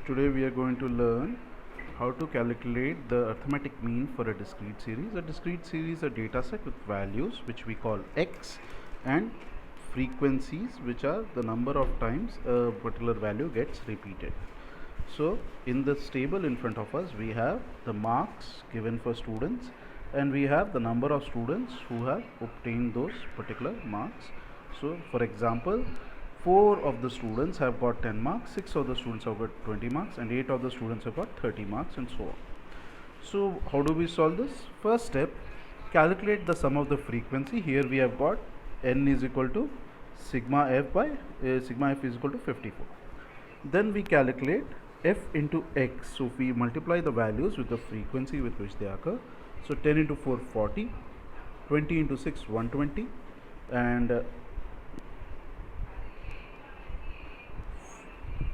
Today we are going to learn how to calculate the arithmetic mean for a discrete series. A discrete series is a data set with values which we call x and frequencies, which are the number of times a particular value gets repeated. So in this table in front of us we have the marks given for students, and we have the number of students who have obtained those particular marks. So for example, 4 of the students have got 10 marks, 6 of the students have got 20 marks, and 8 of the students have got 30 marks, and so on. So how do we solve this? First step, calculate the sum of the frequency. Here we have got n is equal to sigma f by sigma f is equal to 54. Then we calculate f into x. So if we multiply the values with the frequency with which they occur. So 10 into 4 40, 20 into 6 120, and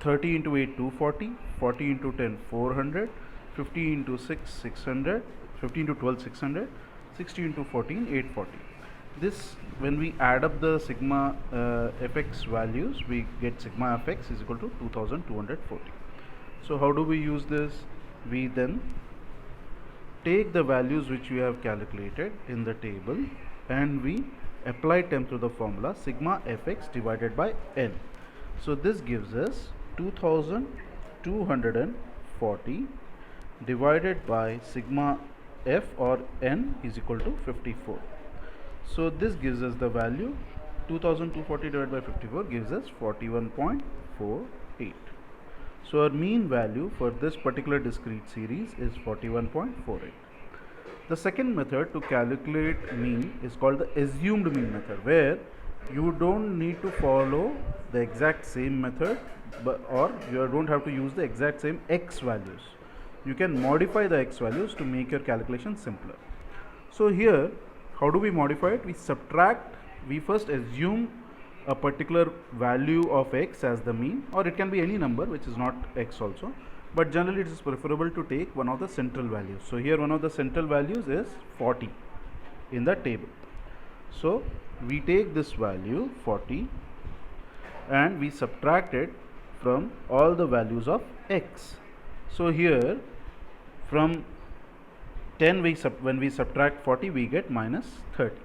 30 into 8 240, 40 into 10 400, 50 into 6 600, 50 into 12 600, 60 into 14 840. This, when we add up the sigma fx values, we get sigma fx is equal to 2240. So how do we use this? We then take the values which we have calculated in the table and we apply them to the formula sigma fx divided by n. So this gives us 2240 divided by sigma f or n is equal to 54. So this gives us the value 2240 divided by 54 gives us 41.48. So our mean value for this particular discrete series is 41.48. The second method to calculate mean is called the assumed mean method, where you don't need to follow the exact same method, or you don't have to use the exact same x values. You can modify the x values to make your calculation simpler. So here, how do we modify it? We subtract, we first assume a particular value of x as the mean, or it can be any number which is not x also, but generally it is preferable to take one of the central values. So here one of the central values is 40 in the table. So we take this value 40 and we subtract it from all the values of x. So here from 10 when we subtract 40 we get minus 30.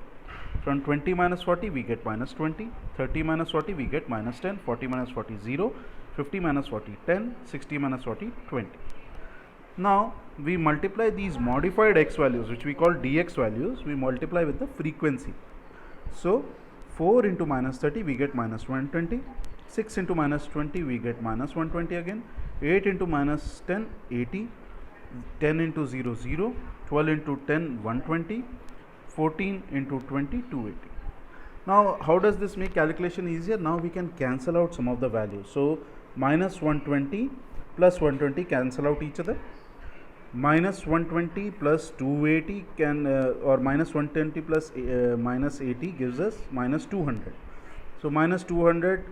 From 20 minus 40 we get minus 20, 30 minus 40 we get minus 10, 40 minus 40 0, 50 minus 40 10, 60 minus 40 20. Now we multiply these modified x values which we call dx values, we multiply with the frequency. So 4 into minus 30 we get minus 120, 6 into minus 20 we get minus 120 again, 8 into minus 10 80, 10 into 0 0, 12 into 10 120, 14 into 20 280. Now how does this make calculation easier? Now we can cancel out some of the values. So minus 120 plus 120 cancel out each other. Minus 120 plus 280 can or minus 120 plus minus 80 gives us minus 200. So minus 200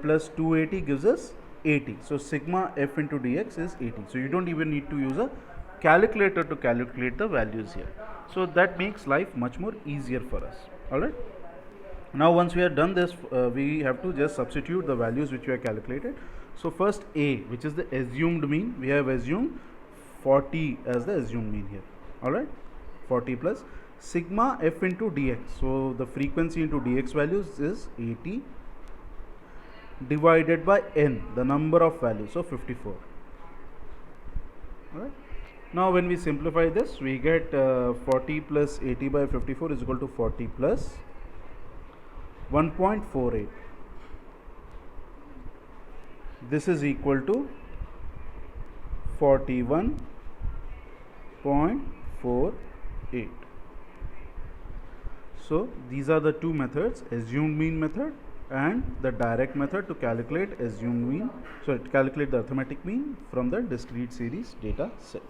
plus 280 gives us 80. So sigma f into dx is 80. So you don't even need to use a calculator to calculate the values here. So that makes life much more easier for us. Alright. Now once we have done this, we have to just substitute the values which we have calculated. So first a, which is the assumed mean, we have assumed 40 as the assumed mean here. Alright, 40 plus sigma f into dx. So the frequency into dx values is 80 divided by n, the number of values, so 54. Alright. Now when we simplify this, we get 40 plus 80 by 54 is equal to 40 plus 1.48. This is equal to 41.48. So these are the two methods, assumed mean method and the direct method to calculate assumed mean, so to calculate the arithmetic mean from the discrete series data set.